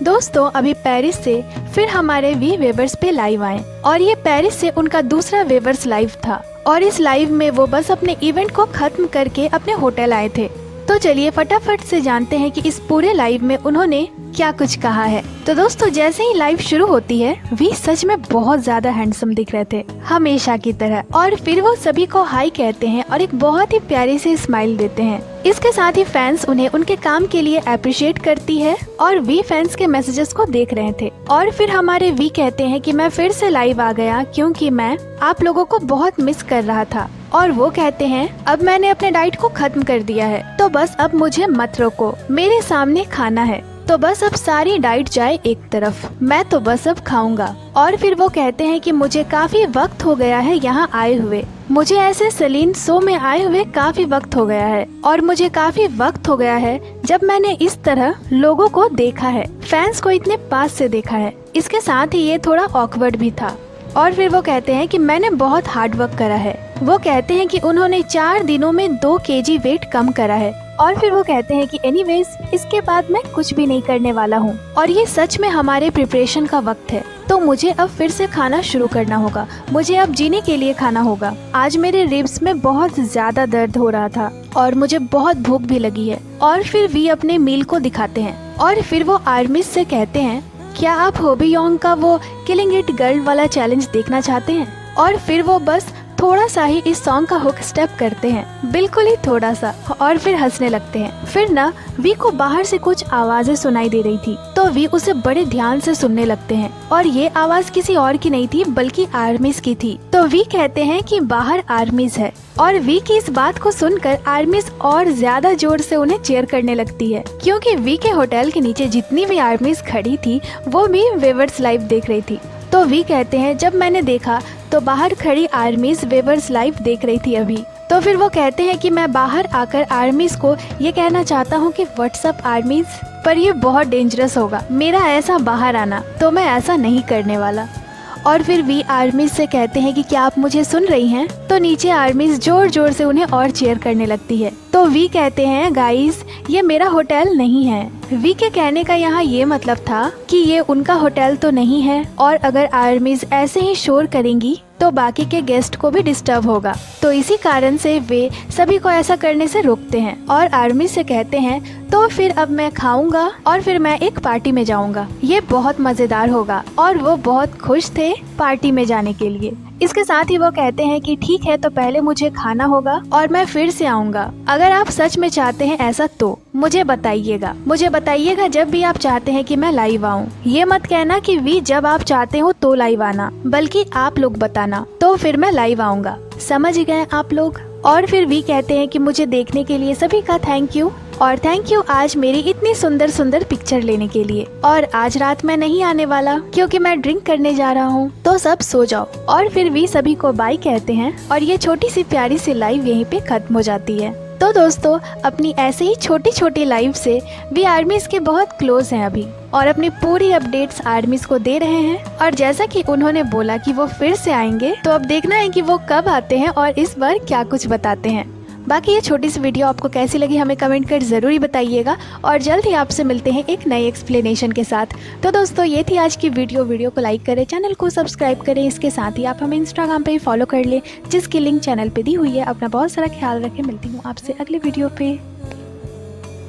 दोस्तों अभी पेरिस से फिर हमारे वी वेवर्स पे लाइव आए और ये पेरिस से उनका दूसरा वेवर्स लाइव था और इस लाइव में वो बस अपने इवेंट को खत्म करके अपने होटल आए थे। तो चलिए फटाफट से जानते हैं कि इस पूरे लाइव में उन्होंने क्या कुछ कहा है। तो दोस्तों जैसे ही लाइव शुरू होती है वी सच में बहुत ज्यादा हैंडसम दिख रहे थे हमेशा की तरह, और फिर वो सभी को हाई कहते हैं और एक बहुत ही प्यारी सी स्माइल देते हैं। इसके साथ ही फैंस उन्हें उनके काम के लिए अप्रिशिएट करती है और वी फैंस के मैसेजेस को देख रहे थे। और फिर हमारे वी कहते हैं कि मैं फिर से लाइव आ गया क्योंकि मैं आप लोगों को बहुत मिस कर रहा था। और वो कहते हैं अब मैंने अपने डाइट को खत्म कर दिया है तो बस अब मुझे मत रोको, मेरे सामने खाना है तो बस अब सारी डाइट जाए एक तरफ, मैं तो बस अब खाऊंगा। और फिर वो कहते हैं कि मुझे काफी वक्त हो गया है यहाँ आए हुए, मुझे ऐसे सलीन शो में आए हुए काफी वक्त हो गया है और मुझे काफी वक्त हो गया है जब मैंने इस तरह लोगों को देखा है, फैंस को इतने पास से देखा है। इसके साथ ही ये थोड़ा ऑकवर्ड भी था। और फिर वो कहते हैं कि मैंने बहुत हार्ड वर्क करा है। वो कहते हैं कि उन्होंने 4 दिनों में 2 kg वेट कम करा है। और फिर वो कहते हैं कि एनीवेज इसके बाद मैं कुछ भी नहीं करने वाला हूँ और ये सच में हमारे प्रिपरेशन का वक्त है, तो मुझे अब फिर से खाना शुरू करना होगा, मुझे अब जीने के लिए खाना होगा। आज मेरे रिब्स में बहुत ज्यादा दर्द हो रहा था और मुझे बहुत भूख भी लगी है। और फिर वी अपने मील को दिखाते हैं और फिर वो आर्मिस से कहते हैं क्या आप होबी योंग का वो किलिंग इट गर्ल वाला चैलेंज देखना चाहते हैं। और फिर वो बस थोड़ा सा ही इस सॉन्ग का हुक स्टेप करते हैं, बिल्कुल ही थोड़ा सा, और फिर हंसने लगते हैं। फिर ना वी को बाहर से कुछ आवाजें सुनाई दे रही थी तो वी उसे बड़े ध्यान से सुनने लगते हैं और ये आवाज किसी और की नहीं थी बल्कि आर्मिस की थी। तो वी कहते हैं कि बाहर आर्मिस है और वी की इस बात को सुनकर आर्मिस और ज्यादा जोर से उन्हें चीयर करने लगती है क्योंकि वी के होटल के नीचे जितनी भी आर्मिस खड़ी थी वो भी वेवर्स लाइव देख रही थी। तो वी कहते हैं जब मैंने देखा तो बाहर खड़ी आर्मीज वेवर्स लाइव देख रही थी अभी। तो फिर वो कहते हैं कि मैं बाहर आकर आर्मीज को ये कहना चाहता हूँ कि व्हाट्सअप आर्मीज, पर ये बहुत डेंजरस होगा मेरा ऐसा बाहर आना, तो मैं ऐसा नहीं करने वाला। और फिर वी आर्मीज से कहते हैं कि क्या आप मुझे सुन रही हैं? तो नीचे आर्मीज जोर जोर से उन्हें और चीयर करने लगती है। तो वी कहते हैं गाइस ये मेरा होटल नहीं है। वी के कहने का यहाँ ये मतलब था कि ये उनका होटल तो नहीं है और अगर आर्मीज ऐसे ही शोर करेंगी तो बाकी के गेस्ट को भी डिस्टर्ब होगा, तो इसी कारण से वे सभी को ऐसा करने से रोकते हैं। और आर्मी से कहते हैं तो फिर अब मैं खाऊंगा और फिर मैं एक पार्टी में जाऊंगा, ये बहुत मजेदार होगा। और वो बहुत खुश थे पार्टी में जाने के लिए। इसके साथ ही वो कहते हैं कि ठीक है तो पहले मुझे खाना होगा और मैं फिर से आऊंगा। अगर आप सच में चाहते हैं ऐसा तो मुझे बताइएगा जब भी आप चाहते हैं कि मैं लाइव आऊं। ये मत कहना कि वी जब आप चाहते हो तो लाइव आना, बल्कि आप लोग बताना, तो फिर मैं लाइव आऊंगा। समझ गए आप लोग? और फिर वी कहते हैं कि मुझे देखने के लिए सभी का थैंक यू, और थैंक यू आज मेरी इतनी सुंदर सुंदर पिक्चर लेने के लिए। और आज रात मैं नहीं आने वाला क्योंकि मैं ड्रिंक करने जा रहा हूँ, तो सब सो जाओ। और फिर वी सभी को बाय कहते हैं और ये छोटी सी प्यारी सी लाइव यहीं पे खत्म हो जाती है। तो दोस्तों अपनी ऐसे ही छोटी छोटी लाइव से वी आर्मीज के बहुत क्लोज हैं अभी और अपनी पूरी अपडेट्स आर्मीज को दे रहे हैं। और जैसा कि उन्होंने बोला कि वो फिर से आएंगे, तो अब देखना है कि वो कब आते हैं और इस बार क्या कुछ बताते हैं। बाकी ये छोटी सी वीडियो आपको कैसी लगी हमें कमेंट कर जरूर बताइएगा और जल्द ही आपसे मिलते हैं एक नई एक्सप्लेनेशन के साथ। तो दोस्तों ये थी आज की वीडियो को लाइक करें, चैनल को सब्सक्राइब करें, इसके साथ ही आप हमें इंस्टाग्राम पे ही फॉलो कर लें जिसकी लिंक चैनल पे दी हुई है। अपना बहुत सारा ख्याल रखें, मिलती हूँ आपसे अगले वीडियो पे।